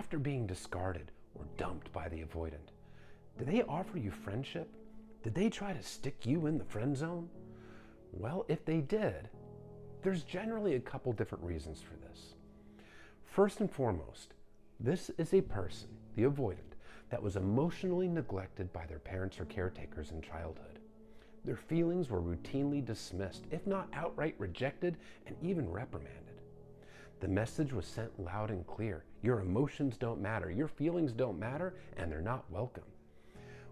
After being discarded or dumped by the avoidant, did they offer you friendship? Did they try to stick you in the friend zone? Well, if they did, there's generally a couple different reasons for this. First and foremost, this is a person, the avoidant, that was emotionally neglected by their parents or caretakers in childhood. Their feelings were routinely dismissed, if not outright rejected and even reprimanded. The message was sent loud and clear. Your emotions don't matter, your feelings don't matter, and they're not welcome.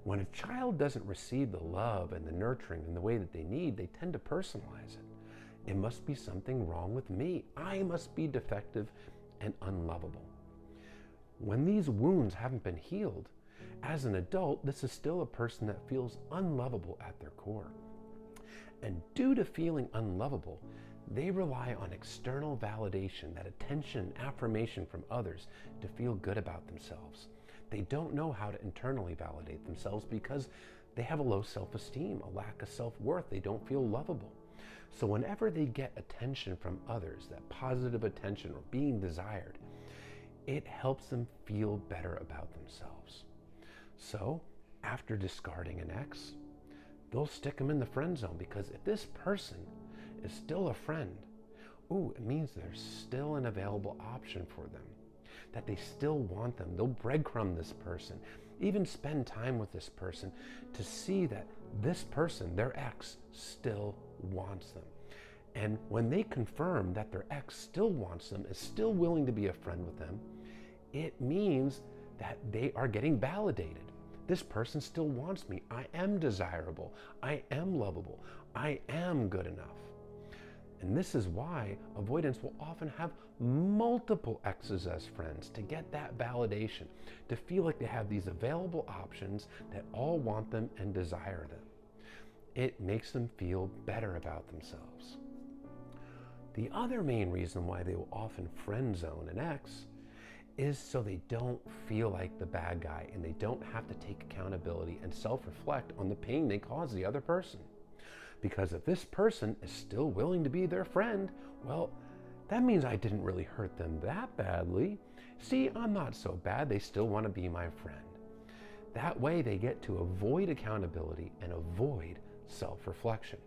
When a child doesn't receive the love and the nurturing in the way that they need, they tend to personalize it. It must be something wrong with me. I must be defective and unlovable. When these wounds haven't been healed, as an adult, this is still a person that feels unlovable at their core. And due to feeling unlovable, they rely on external validation, that attention and affirmation from others to feel good about themselves. They don't know how to internally validate themselves because they have a low self-esteem, a lack of self-worth. They don't feel lovable. So whenever they get attention from others, that positive attention or being desired, it helps them feel better about themselves. So after discarding an ex, they'll stick them in the friend zone, because if this person is still a friend, it means there's still an available option for them, that they still want them. They'll breadcrumb this person, even spend time with this person to see that this person, their ex, still wants them. And when they confirm that their ex still wants them, is still willing to be a friend with them, it means that they are getting validated. This person still wants me. I am desirable. I am lovable. I am good enough. And this is why avoidants will often have multiple exes as friends, to get that validation, to feel like they have these available options that all want them and desire them. It makes them feel better about themselves. The other main reason why they will often friend zone an ex is so they don't feel like the bad guy, and they don't have to take accountability and self-reflect on the pain they caused the other person. Because if this person is still willing to be their friend, well, that means I didn't really hurt them that badly. See, I'm not so bad. They still want to be my friend. That way they get to avoid accountability and avoid self-reflection.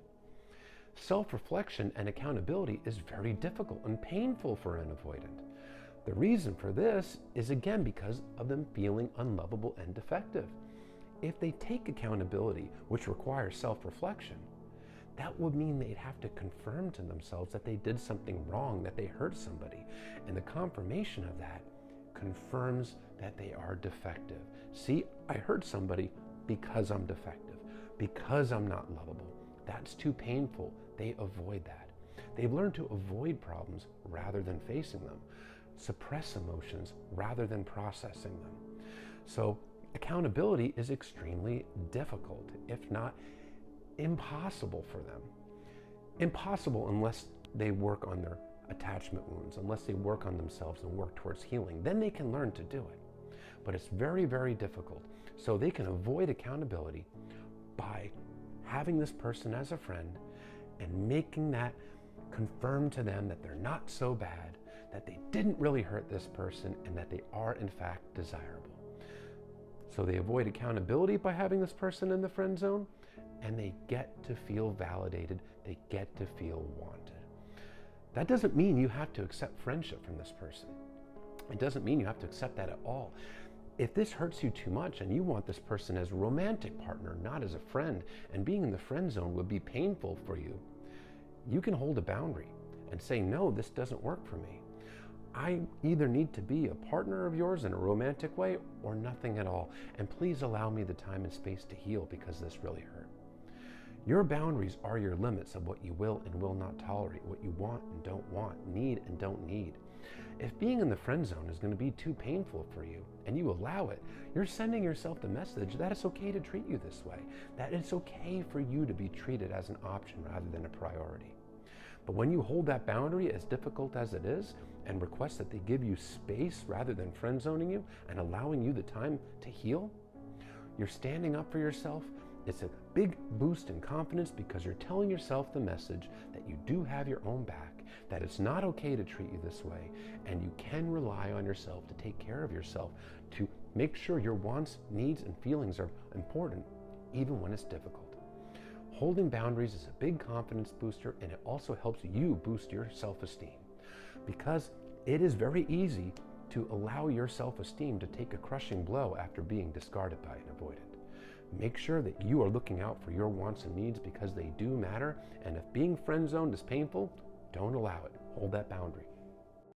Self-reflection and accountability is very difficult and painful for an avoidant. The reason for this is, again, because of them feeling unlovable and defective. If they take accountability, which requires self-reflection, that would mean they'd have to confirm to themselves that they did something wrong, that they hurt somebody. And the confirmation of that confirms that they are defective. See, I hurt somebody because I'm defective, because I'm not lovable. That's too painful. They avoid that. They've learned to avoid problems rather than facing them, suppress emotions rather than processing them. So accountability is extremely difficult, if not impossible for them. Impossible unless they work on their attachment wounds, unless they work on themselves and work towards healing. Then they can learn to do it. But it's very, very difficult. So they can avoid accountability by having this person as a friend and making that confirm to them that they're not so bad, that they didn't really hurt this person, and that they are in fact desirable. So they avoid accountability by having this person in the friend zone, and they get to feel validated. They get to feel wanted. That doesn't mean you have to accept friendship from this person. It doesn't mean you have to accept that at all. If this hurts you too much and you want this person as a romantic partner, not as a friend, and being in the friend zone would be painful for you, you can hold a boundary and say, no, this doesn't work for me. I either need to be a partner of yours in a romantic way or nothing at all. And please allow me the time and space to heal, because this really hurt. Your boundaries are your limits of what you will and will not tolerate, what you want and don't want, need and don't need. If being in the friend zone is going to be too painful for you and you allow it, you're sending yourself the message that it's okay to treat you this way, that it's okay for you to be treated as an option rather than a priority. But when you hold that boundary, as difficult as it is, and request that they give you space rather than friend zoning you and allowing you the time to heal, you're standing up for yourself. It's a big boost in confidence, because you're telling yourself the message that you do have your own back that it's not okay to treat you this way, and you can rely on yourself to take care of yourself, to make sure your wants, needs, and feelings are important, even when it's difficult. Holding boundaries is a big confidence booster, and it also helps you boost your self-esteem, because it is very easy to allow your self-esteem to take a crushing blow after being discarded by an avoidant. Make sure that you are looking out for your wants and needs, because they do matter, and if being friend-zoned is painful, don't allow it. Hold that boundary.